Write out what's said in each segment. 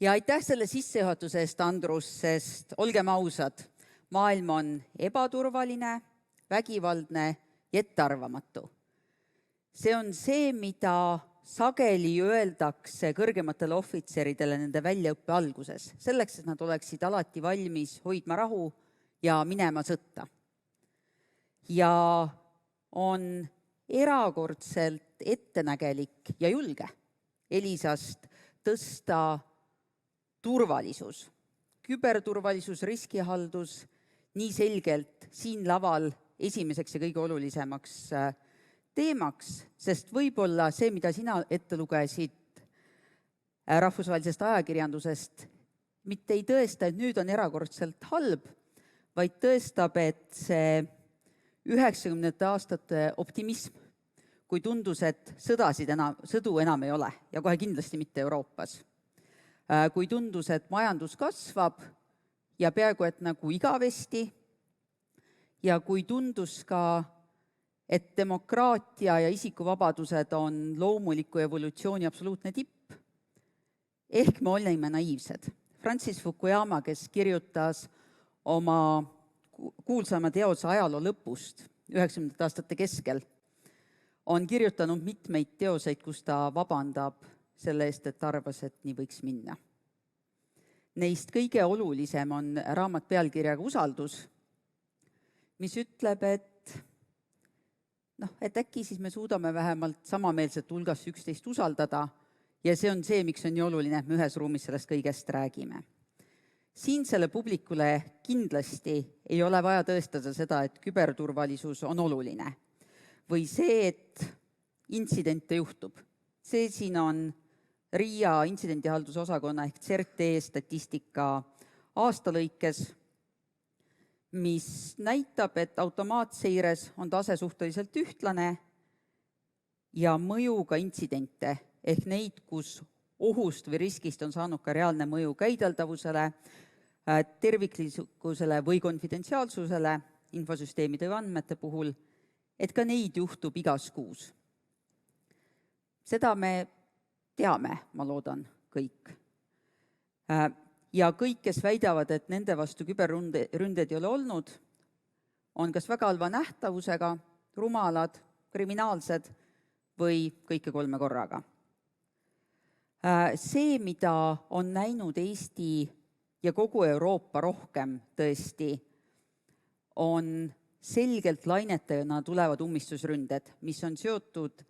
Ja aitäh selle sissejuhatuse eest, Andrus, sest olgem ausad, maailm on ebaturvaline, vägivaldne ja ettearvamatu. See on see, mida sageli öeldakse kõrgematele ohvitseridele nende väljaõppe alguses, selleks, et nad oleksid alati valmis hoidma rahu ja minema sõtta. Ja on erakordselt ettenägelik ja julge Elisast tõsta turvalisus, küberturvalisus, riskihaldus nii selgelt siin laval esimeseks ja kõige olulisemaks teemaks, sest võib-olla see, mida sina ette lugesid rahvusvahelisest ajakirjandusest, mitte ei tõesta, et nüüd on erakordselt halb, vaid tõestab, et see 90. aastate optimism, kui tundus, et sõdu enam ei ole ja kohe kindlasti mitte Euroopas, kui tundus, et majandus kasvab ja peaaegu et nagu igavesti ja kui tundus ka, et demokraatia ja isikuvabadused on loomuliku evolutsiooni absoluutne tipp, ehk me olime naiivsed. Francis Fukuyama, kes kirjutas oma kuulsama teose ajaloo lõpust 90. aastate keskel, on kirjutanud mitmeid teoseid, kus ta vabandab selle eest, et arvas, et nii võiks minna. Neist kõige olulisem on raamat pealkirjaga Usaldus, mis ütleb, et äkki siis me suudame vähemalt samameelset hulgast üksteist usaldada ja see on see, miks on nii oluline, et me ühes ruumis sellest kõigest räägime. Siinsele publikule kindlasti ei ole vaja tõestada seda, et küberturvalisus on oluline või see, et intsidente juhtub. See siin on RIA intsidentihaldusosakonna ehk CERT statistika aastalõikes, mis näitab, et automaatseires on tase suhteliselt ühtlane ja mõjuga intsidente ehk neid, kus ohust või riskist on saanud ka reaalne mõju käideldavusele, terviklikkusele või konfidentsiaalsusele infosüsteemide või andmete puhul, et ka neid juhtub igas kuus. Seda me teame, ma loodan, kõik. Ja kõik, kes väidavad, et nende vastu küberründed ei ole olnud, on kas väga halva nähtavusega, rumalad, kriminaalsed või kõike kolme korraga. See, mida on näinud Eesti ja kogu Euroopa rohkem tõesti, on selgelt lainetena tulevad ummistusründed, mis on seotud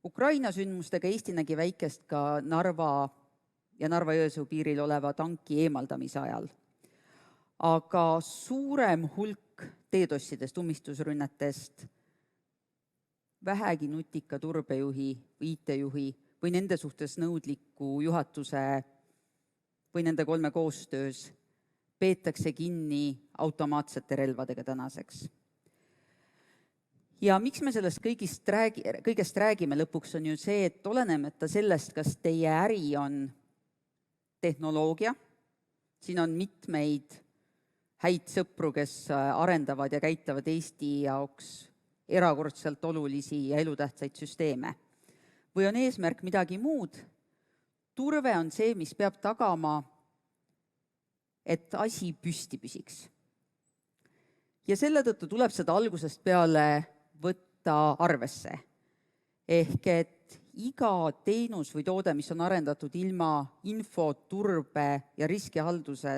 Ukraina sündmustega. Eesti nägi väikest ka Narva ja Narva-Jõesuu piiril oleva tanki eemaldamise ajal. Aga suurem hulk teedossidest, ummistusrünnetest, vähegi nutika turbejuhi või IT-juhi või nende suhtes nõudliku juhatuse või nende kolme koostöös peetakse kinni automaatsete relvadega tänaseks. Ja miks me sellest kõigest räägime lõpuks on ju see, et olenemata sellest, kas teie äri on tehnoloogia, siin on mitmeid häid sõpru, kes arendavad ja käitavad Eesti jaoks erakordselt olulisi ja elutähtsaid süsteeme. Või on eesmärk midagi muud, turve on see, mis peab tagama, et asi püsti püsiks. Ja selle tõttu tuleb seda algusest peale võtta arvesse. Ehk et iga teenus või toode, mis on arendatud ilma info, turbe ja riskihalduse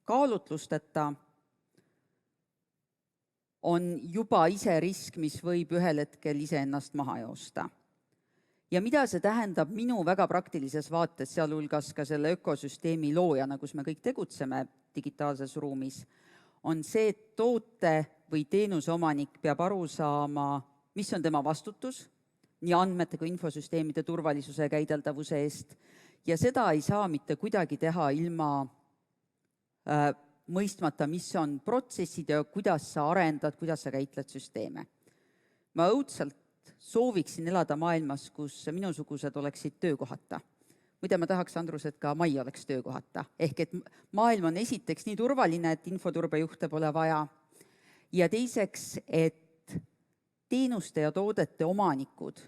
kaalutlusteta, on juba ise risk, mis võib ühel hetkel iseennast maha joosta. Ja mida see tähendab minu väga praktilises vaates, sealhulgas ka selle ökosüsteemi loojana, kus me kõik tegutseme digitaalses ruumis, on see, et toote või teenuse omanik peab aru saama, mis on tema vastutus, nii andmete kui infosüsteemide turvalisuse ja käideldavuse eest, ja seda ei saa mitte kuidagi teha ilma mõistmata, mis on protsessid ja kuidas sa arendad, kuidas sa käitled süsteeme. Ma õudselt sooviksin elada maailmas, kus minusugused oleksid töökohata. Muide, ma tahaks, Andrus, et ka Mai oleks töökohata. Ehk et maailm on esiteks nii turvaline, et infoturbejuhte pole vaja, ja teiseks, et teenuste ja toodete omanikud,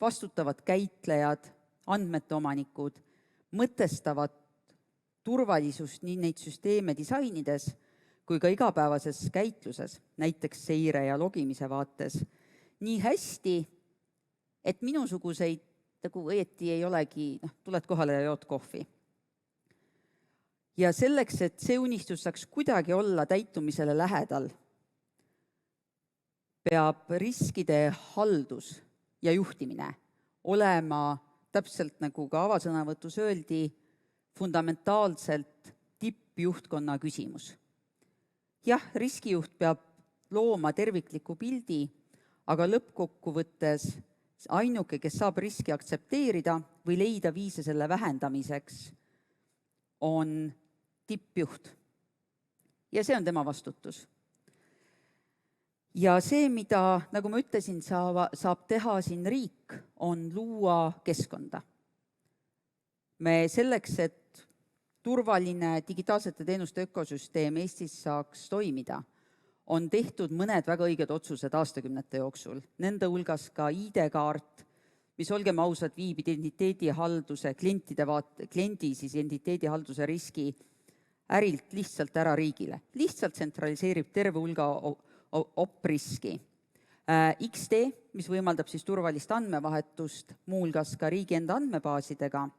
vastutavad käitlejad, andmete omanikud mõtestavad turvalisust nii neid süsteeme disainides kui ka igapäevases käitluses, näiteks seire ja logimise vaates, nii hästi, et minusuguseid nagu õieti ei olegi, tuled kohale ja jood kohvi. Ja selleks, et see unistus saaks kuidagi olla täitumisele lähedal, peab riskide haldus ja juhtimine olema, täpselt nagu ka avasõnavõtus öeldi, fundamentaalselt tippjuhtkonna küsimus. Jah, riskijuht peab looma tervikliku pildi, aga lõppkokkuvõttes ainuke, kes saab riski aktsepteerida või leida viise selle vähendamiseks, on tippjuht. Ja see on tema vastutus. Ja see, mida, nagu ma ütlesin, saab teha siin riik, on luua keskkonda. Me selleks, et turvaline digitaalsete teenuste ökosüsteem Eestis saaks toimida, on tehtud mõned väga õiged otsused aastakümnete jooksul. Nende hulgas ka ID-kaart, mis, olgem ausad, viib identiteedihalduse, kliendi siis identiteedihalduse riski ärilt lihtsalt ära riigile. Lihtsalt tsentraliseerib terve hulga opriski. XD, mis võimaldab siis turvalist andmevahetust, muuhulgas ka riigi enda andmebaasidega.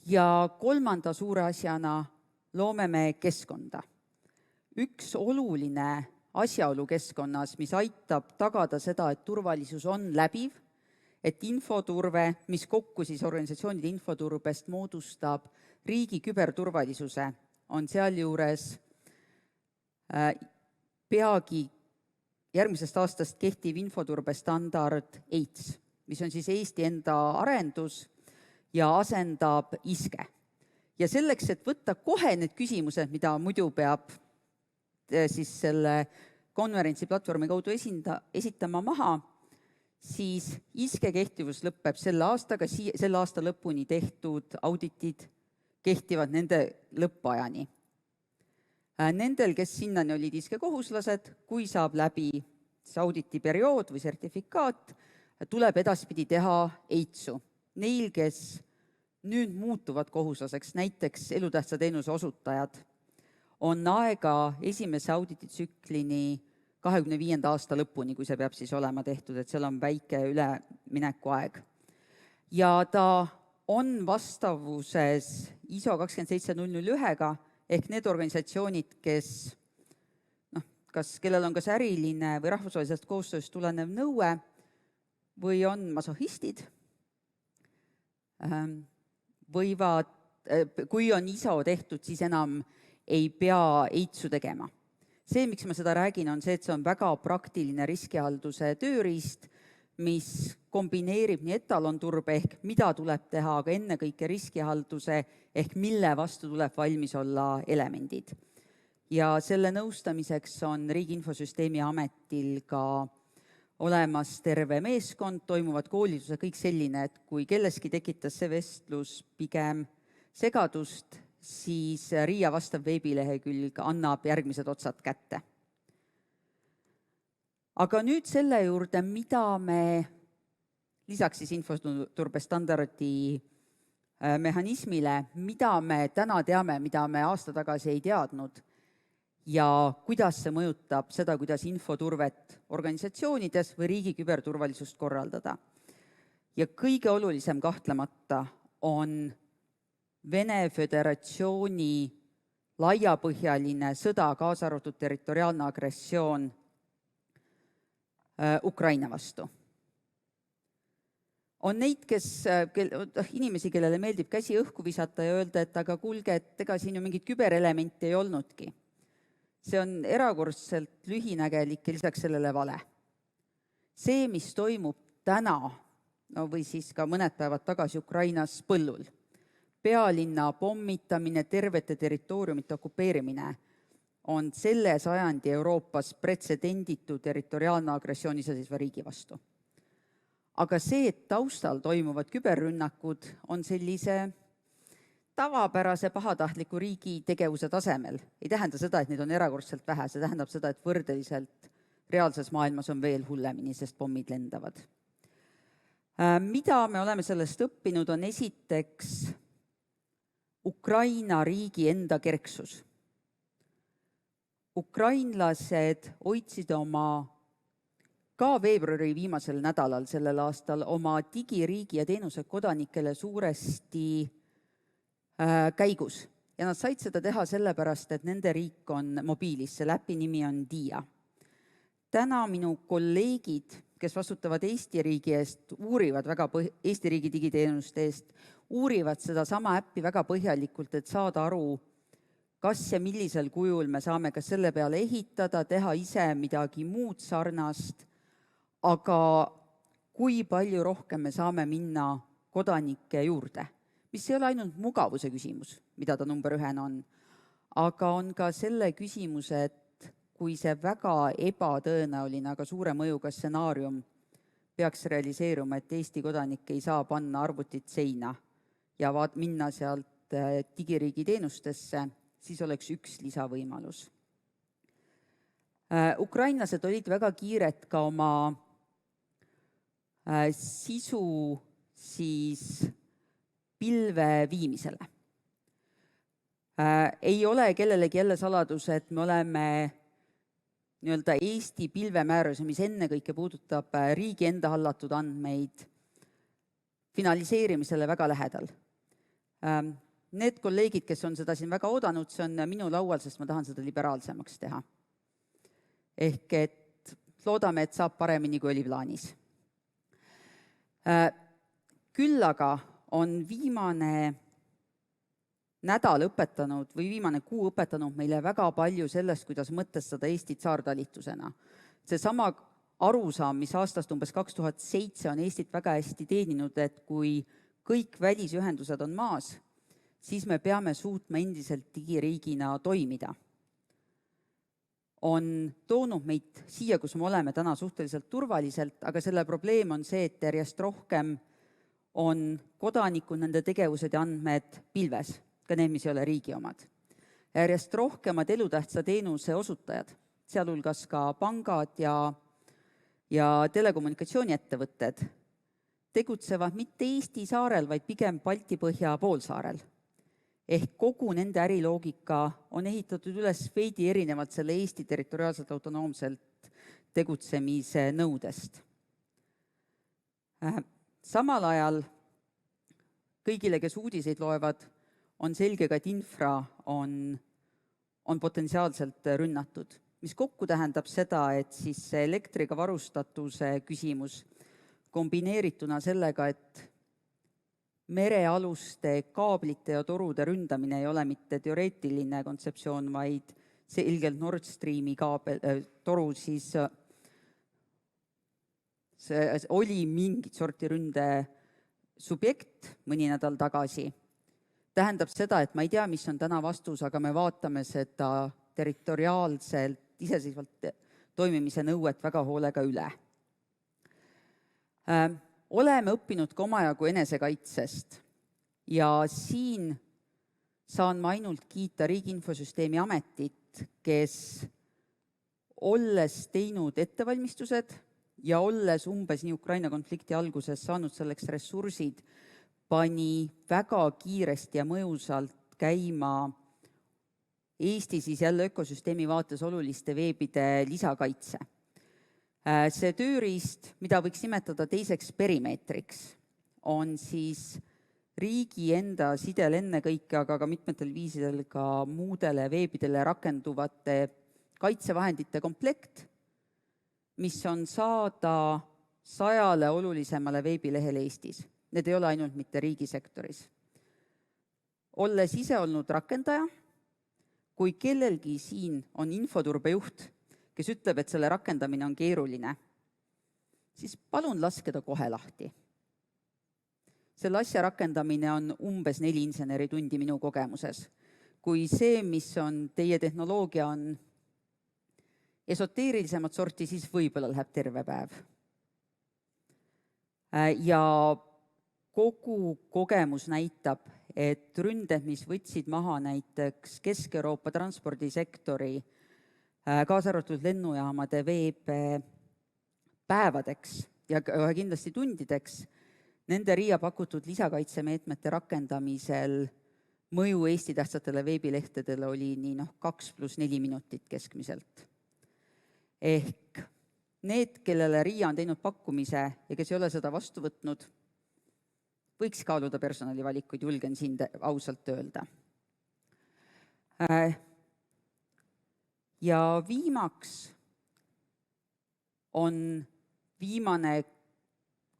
Ja kolmanda suure asjana loome me keskkonda. Üks oluline asjaolu keskkonnas, mis aitab tagada seda, et turvalisus on läbiv, et infoturve, mis kokku siis organisatsioonide infoturbest moodustab riigi küberturvalisuse, on sealjuures peagi järgmisest aastast kehtiv infoturbe standard EITS, mis on siis Eesti enda arendus ja asendab ISKE. Ja selleks, et võtta kohe need küsimused, mida muidu peab siis selle konverentsi platvormi kaudu esitama maha, siis ISKE kehtivus lõpeb selle aastaga, selle aasta lõpuni tehtud auditid kehtivad nende lõppajani. Nendel, kes sinnani olid ISKE kohuslased, kui saab läbi auditiperiood või sertifikaat, tuleb edaspidi teha EITS-u. Neil, kes nüüd muutuvad kohuslaseks, näiteks elutähtsa teenuse osutajad, on aega esimese audititsüklini 2025. aasta lõpuni, kui see peab siis olema tehtud, et seal on väike ülemineku aeg. Ja ta on vastavuses ISO 27001-ga, ehk need organisatsioonid, kellel on kas äriline või rahvusvahelisest koostööst tulenev nõue või on masohhistid, võivad, kui on ISO tehtud, siis enam ei pea EITS-u tegema. See, miks ma seda räägin, on see, et see on väga praktiline riskihalduse tööriist, mis kombineerib nii etalonturbe ehk mida tuleb teha, aga ennekõike riskihalduse ehk mille vastu tuleb valmis olla elemendid. Ja selle nõustamiseks on Riigi Infosüsteemi Ametil ka olemas terve meeskond, toimuvad koolitused, kõik selline, et kui kelleski tekitas see vestlus pigem segadust, siis RIA vastav veebilehekülg annab järgmised otsad kätte. Aga nüüd selle juurde, mida me lisaks siis infoturbestandardi mehhanismile, mida me täna teame, mida me aasta tagasi ei teadnud ja kuidas see mõjutab seda, kuidas infoturvet organisatsioonides või riigi küberturvalisust korraldada. Ja kõige olulisem kahtlemata on Vene Föderatsiooni laiapõhjaline sõda, kaasa arvatud territoriaalne agressioon Ukraina vastu. On neid, inimesi, kellele meeldib käsi õhku visata ja öelda, et aga kuulge, et ega siin ju mingit küberelementi ei olnudki. See on erakordselt lühinägelik ja lisaks sellele vale. See, mis toimub täna, või siis ka mõned päevad tagasi Ukrainas põllul, pealinna pommitamine, tervete territooriumite okupeerimine, on selle sajandi Euroopas pretsedenditu territoriaalne agressioon iseseisva riigi vastu. Aga see, et taustal toimuvad küberrünnakud, on sellise tavapärase pahatahtliku riigi tegevuse tasemel. Ei tähenda seda, et neid on erakordselt vähe, see tähendab seda, et võrdeliselt reaalses maailmas on veel hullemini, sest pommid lendavad. Mida me oleme sellest õppinud, on esiteks Ukraina riigi enda kerksus. Ukrainlased hoidsid ka veebruari viimasel nädalal sellel aastal oma digiriigi ja teenused kodanikele suuresti käigus. Ja nad said seda teha sellepärast, et nende riik on mobiilis, selle äpi nimi on Dia. Täna minu kolleegid, kes vastutavad Eesti riigi eest, Eesti riigi digiteenuste eest, uurivad seda sama äppi väga põhjalikult, et saada aru, kas ja millisel kujul me saame ka selle peale ehitada, teha ise midagi muud sarnast, aga kui palju rohkem me saame minna kodanike juurde, mis ei ole ainult mugavuse küsimus, mida ta number 1 on, aga on ka selle küsimus, et kui see väga ebatõenäoline, aga suure mõjuga stsenaarium peaks realiseeruma, et Eesti kodanik ei saa panna arvutit seina ja minna sealt digiriigi teenustesse, siis oleks üks lisavõimalus. Ukrainlased olid väga kiired ka oma sisu siis pilve viimisele. Ei ole kellelegi jälle saladus, et me oleme nii-öelda Eesti pilvemääruse, mis ennekõike puudutab riigi enda hallatud andmeid, finaliseerimisele väga lähedal. Need kolleegid, kes on seda siin väga oodanud, see on minu laual, sest ma tahan seda liberaalsemaks teha. Ehk et loodame, et saab paremini, kui oli plaanis. Küll aga on viimane nädal õpetanud või viimane kuu õpetanud meile väga palju sellest, kuidas mõtestada Eestit saartalitusena. Seesama arusaam, mis aastast umbes 2007 on Eestit väga hästi teeninud, et kui kõik välisühendused on maas, siis me peame suutma endiselt digiriigina toimida. On toonud meid siia, kus me oleme täna suhteliselt turvaliselt, aga selle probleem on see, et järjest rohkem on kodanikud, nende tegevused ja andmed pilves, ka need, mis ei ole riigi omad. Järjest rohkemad elutähtsa teenuse osutajad, sealhulgas ka pangad ja telekommunikatsiooniettevõtted, tegutsevad mitte Eesti saarel, vaid pigem Balti-Põhja poolsaarel. Ehk kogu nende äriloogika on ehitatud üles veidi erinevalt selle Eesti territoriaalselt autonoomselt tegutsemise nõudest. Samal ajal kõigile, kes uudiseid loevad, on selge ka, et infra on potentsiaalselt rünnatud, mis kokku tähendab seda, et siis see elektriga varustatuse küsimus kombineerituna sellega, et merealuste kaablite ja torude ründamine ei ole mitte teoreetiline kontseptsioon, vaid selgelt Nord Streami toru siis see oli mingit sorti ründe subjekt mõni nädal tagasi. Tähendab seda, et ma ei tea, mis on täna vastus, aga me vaatame seda territoriaalselt, iseseisvalt toimimise nõuet väga hoolega üle. Oleme õppinud ka omajagu enesekaitsest ja siin saan ma ainult kiita Riigi Infosüsteemi Ametit, kes olles teinud ettevalmistused ja olles umbes nii Ukraina konflikti alguses saanud selleks ressursid, pani väga kiiresti ja mõjusalt käima Eesti siis jälle ökosüsteemi vaates oluliste veebide lisakaitse. See tööriist, mida võiks nimetada teiseks perimeetriks, on siis riigi enda sidel ennekõike, aga ka mitmetel viisidel ka muudele veebidele rakenduvate kaitsevahendite komplekt, mis on saada 100 olulisemale veebilehele Eestis. Need ei ole ainult mitte riigisektoris. Olles ise olnud rakendaja, kui kellelgi siin on infoturbejuht, kes ütleb, et selle rakendamine on keeruline, siis palun laske ta kohe lahti. Selle asja rakendamine on umbes 4 inseneritundi minu kogemuses. Kui see, mis on teie tehnoloogia, on esoteerilisemat sorti, siis võib-olla läheb terve päev. Ja kogu kogemus näitab, et ründed, mis võtsid maha näiteks Kesk-Euroopa transpordisektori, kaasa arvatud lennujaamade veeb päevadeks ja kindlasti tundideks, Nende RIA pakutud lisakaitsemeetmete rakendamisel mõju Eesti tähtsatele veebilehtedele oli nii 2+4 minutit keskmiselt. Ehk need, kellele RIA on teinud pakkumise ja kes ei ole seda vastu võtnud, võiks kaaluda personalivalikuid, julgen siin ausalt öelda. Ja viimaks on viimane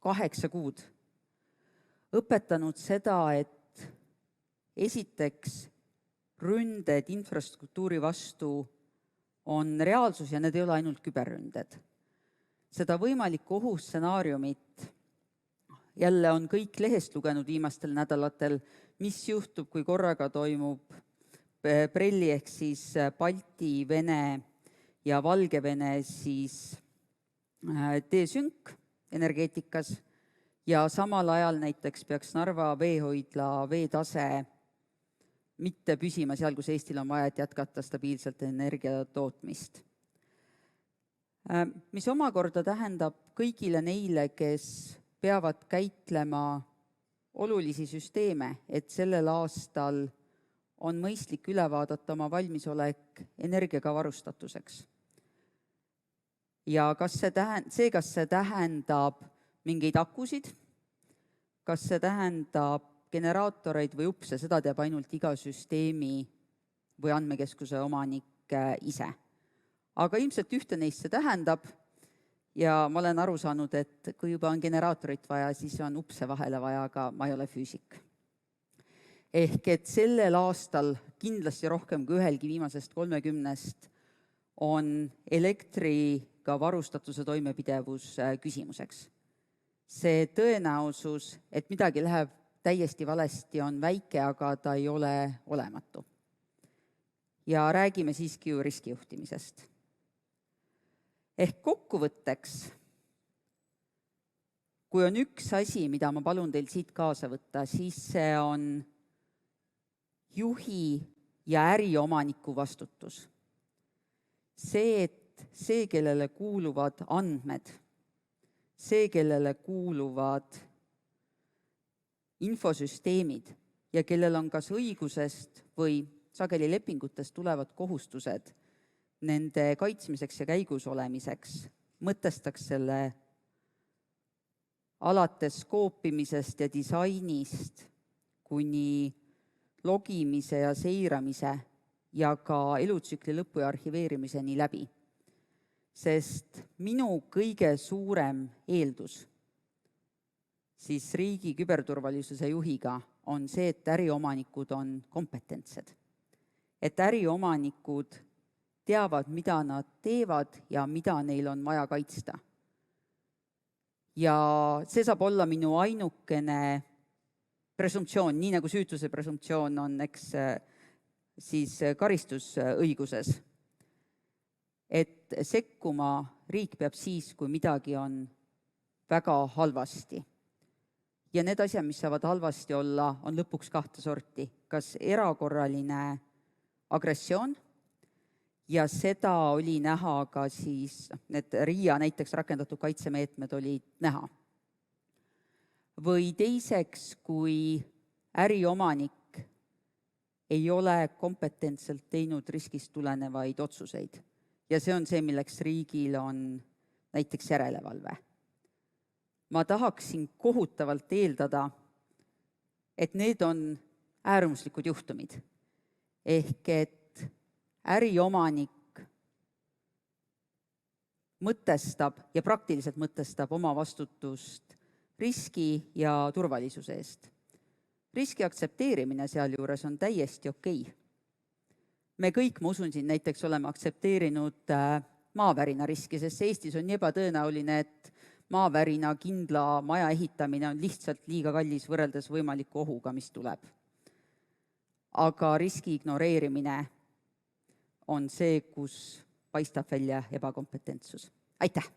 8 kuud õpetanud seda, et esiteks ründed infrastruktuuri vastu on reaalsus ja need ei ole ainult küberründed. Seda võimalikku ohustsenaariumit jälle on kõik lehest lugenud viimastel nädalatel, mis juhtub, kui korraga toimub BRELL-i ehk siis Balti, Vene ja Valgevene siis desünk energeetikas ja samal ajal näiteks peaks Narva veehoidla veetase mitte püsima seal, kus Eestil on vaja, et jätkata stabiilselt energiatootmist. Mis omakorda tähendab kõigile neile, kes peavad käitlema olulisi süsteeme, et sellel aastal on mõistlik üle vaadata oma valmisolek energiaga varustatuseks. Ja kas see tähendab mingeid akusid, kas see tähendab generaatoreid või upse, seda teab ainult iga süsteemi või andmekeskuse omanik ise. Aga ilmselt ühte neist see tähendab ja ma olen aru saanud, et kui juba on generaatorit vaja, siis on upse vahele vaja, aga ma ei ole füüsik. Ehk et sellel aastal kindlasti rohkem kui ühelgi viimasest 30 on elektriga varustatuse toimepidevus küsimuseks. See tõenäosus, et midagi läheb täiesti valesti, on väike, aga ta ei ole olematu. Ja räägime siiski ju riskijuhtimisest. Ehk kokkuvõtteks, kui on üks asi, mida ma palun teil siit kaasa võtta, siis see on juhi ja äriomaniku vastutus. See, et see, kellele kuuluvad andmed, see, kellele kuuluvad infosüsteemid ja kellel on kas õigusest või sageli lepingutest tulevad kohustused nende kaitsmiseks ja käigus olemiseks, mõtestaks selle alates skoopimisest ja disainist kuni logimise ja seiramise ja ka elutsükli lõpu ja arhiveerimiseni läbi. Sest minu kõige suurem eeldus siis riigi küberturvalisuse juhiga on see, et äriomanikud on kompetentsed. Et äriomanikud teavad, mida nad teevad ja mida neil on vaja kaitsta. Ja see saab olla minu ainukene presumptsioon, nii nagu süütuse presumptsioon on, eks, siis karistusõiguses. Et sekkuma riik peab siis, kui midagi on väga halvasti. Ja need asjad, mis saavad halvasti olla, on lõpuks 2 sorti. Kas erakorraline agressioon ja seda oli näha ka siis, need RIA näiteks rakendatud kaitsemeetmed olid näha. Või teiseks, kui äriomanik ei ole kompetentselt teinud riskist tulenevaid otsuseid. Ja see on see, milleks riigil on näiteks järelevalve. Ma tahaksin kohutavalt eeldada, et need on äärmuslikud juhtumid. Ehk et äriomanik mõtestab ja praktiliselt mõtestab oma vastutust riski ja turvalisuse eest. Riski aktsepteerimine sealjuures on täiesti okei. Me kõik, ma usun, siin näiteks oleme aktsepteerinud maavärina riski, sest Eestis on nii ebatõenäoline, et maavärina kindla maja ehitamine on lihtsalt liiga kallis võrreldes võimaliku ohuga, mis tuleb. Aga riski ignoreerimine on see, kus paistab välja ebakompetentsus. Aitäh!